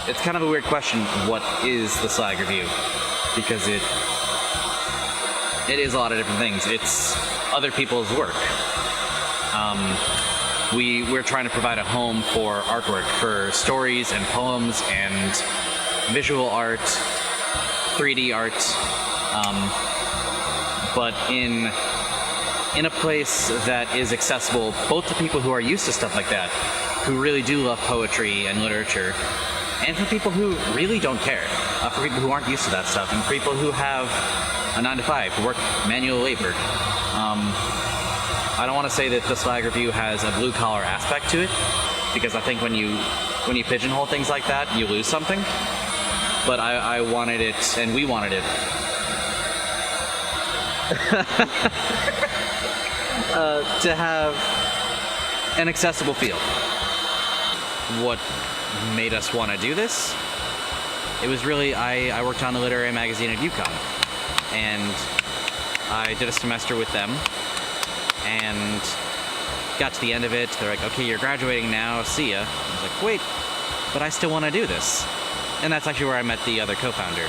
it's kind of a weird question, what is the Slag review? Because it is a lot of different things. It's other people's work. We're trying to provide a home for artwork, for stories and poems and visual art, 3D art, but in a place that is accessible both to people who are used to stuff like that, who really do love poetry and literature, and for people who really don't care, for people who aren't used to that stuff, and for people who have a 9-to-5, who work manual labor. I don't want to say that the Slag review has a blue-collar aspect to it, because I think when you pigeonhole things like that, you lose something. But I wanted it, and we wanted it, to have an accessible feel. What made us want to do this? It was really, I worked on a literary magazine at UConn, and I did a semester with them, and got to the end of it. They're like, okay, you're graduating now, see ya. I was like, wait, but I still want to do this. And that's actually where I met the other co-founder.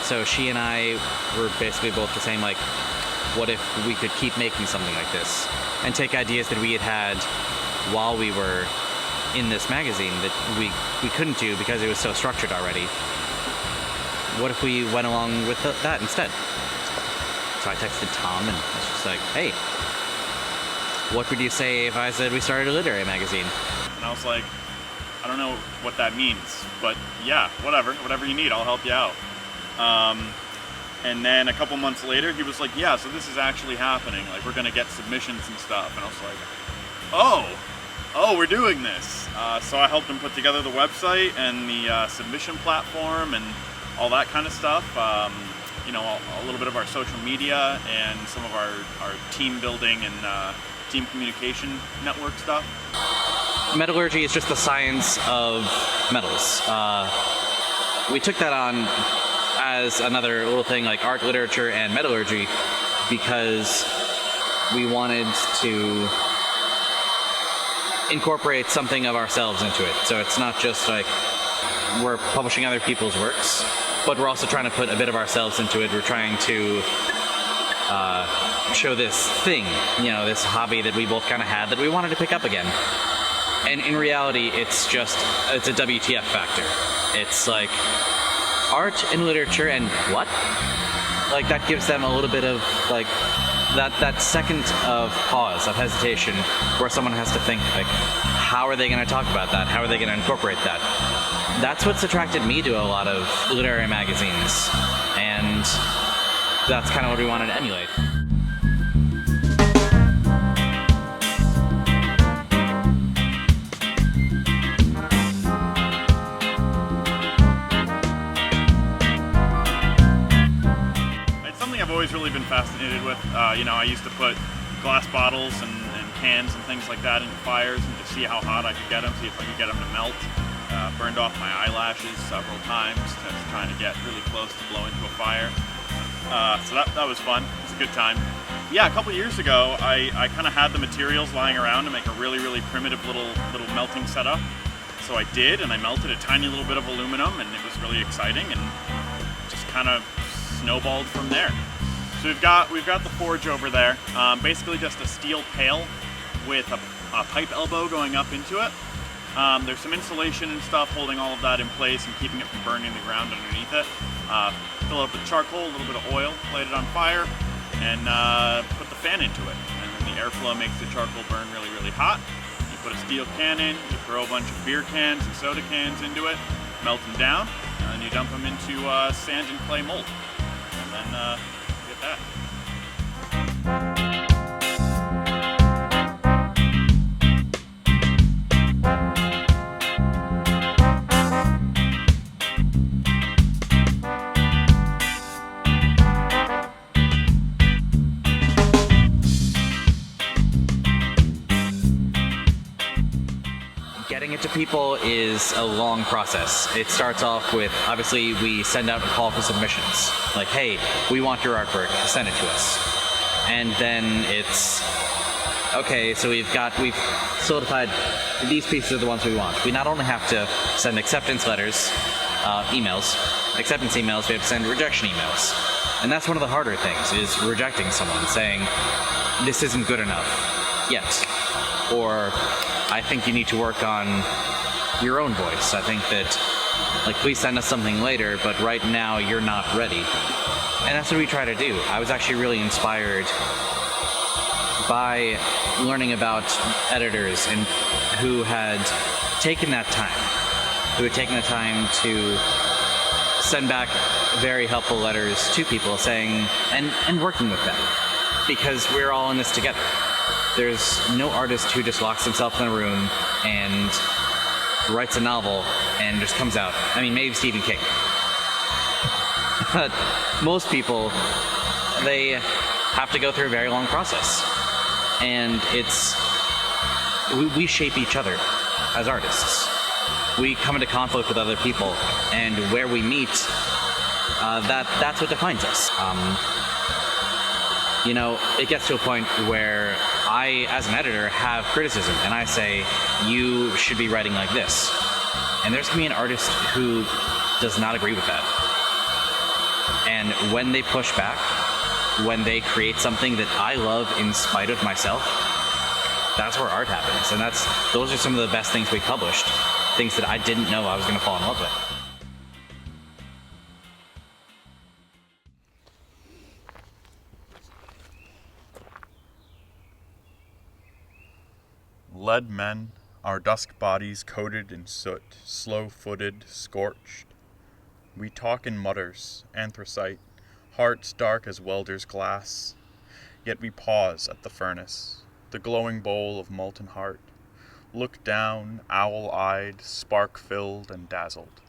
So she and I were basically both the same, like, what if we could keep making something like this? And take ideas that we had while we were in this magazine that we couldn't do because it was so structured already. What if we went along with that instead? So I texted Tom and I was just like, hey, what would you say if I said we started a literary magazine? And I was like, I don't know what that means, but yeah, whatever you need, I'll help you out. And then a couple months later, he was like, yeah, so this is actually happening. Like, we're gonna get submissions and stuff. And I was like, oh, we're doing this. So I helped him put together the website and the submission platform and all that kind of stuff. You know, a little bit of our social media and some of our team building and team communication network stuff. Metallurgy is just the science of metals. We took that on as another little thing, like art, literature, and metallurgy, because we wanted to incorporate something of ourselves into it. So it's not just like we're publishing other people's works, but we're also trying to put a bit of ourselves into it. We're trying to show this thing, you know, this hobby that we both kind of had that we wanted to pick up again. And in reality, it's a WTF factor. It's like art and literature and what? Like, that gives them a little bit of like that second of pause, of hesitation, where someone has to think, like, how are they going to talk about that? How are they going to incorporate that? That's what's attracted me to a lot of literary magazines, and that's kind of what we wanted to emulate. I've always really been fascinated with. You know, I used to put glass bottles and cans and things like that into fires and just see how hot I could get them, see if I could get them to melt. Burned off my eyelashes several times trying to get really close to blow into a fire. So that was fun. It was a good time. Yeah, a couple years ago, I kind of had the materials lying around to make a really primitive little melting setup. So I did, and I melted a tiny little bit of aluminum, and it was really exciting, and just kind of snowballed from there. So we've got the forge over there, basically just a steel pail with a pipe elbow going up into it. There's some insulation and stuff holding all of that in place and keeping it from burning the ground underneath it. Fill it up with charcoal, a little bit of oil, light it on fire, and put the fan into it. And then the airflow makes the charcoal burn really hot. You put a steel can in, you throw a bunch of beer cans and soda cans into it, melt them down, and then you dump them into sand and clay mold. And then get that. Getting it to people is a long process. It starts off with, obviously, we send out a call for submissions. Like, hey, we want your artwork, send it to us. And then it's okay, so we've solidified these pieces are the ones we want. We not only have to send acceptance letters, acceptance emails, we have to send rejection emails. And that's one of the harder things, is rejecting someone, saying, this isn't good enough yet. Or, I think you need to work on your own voice. I think that, like, please send us something later, but right now you're not ready. And that's what we try to do. I was actually really inspired by learning about editors and who had taken that time to send back very helpful letters to people saying, and working with them, because we're all in this together. There's no artist who just locks himself in a room and writes a novel and just comes out. I mean, maybe Stephen King. But most people, they have to go through a very long process. And we shape each other as artists. We come into conflict with other people, and where we meet, that's what defines us. It gets to a point where I, as an editor, have criticism, and I say, you should be writing like this. And there's going to be an artist who does not agree with that. And when they push back, when they create something that I love in spite of myself, that's where art happens. And those are some of the best things we published, things that I didn't know I was going to fall in love with. Lead men, our dusk bodies coated in soot, slow-footed, scorched. We talk in mutters, anthracite, hearts dark as welder's glass. Yet we pause at the furnace, the glowing bowl of molten heart, look down, owl-eyed, spark-filled and dazzled.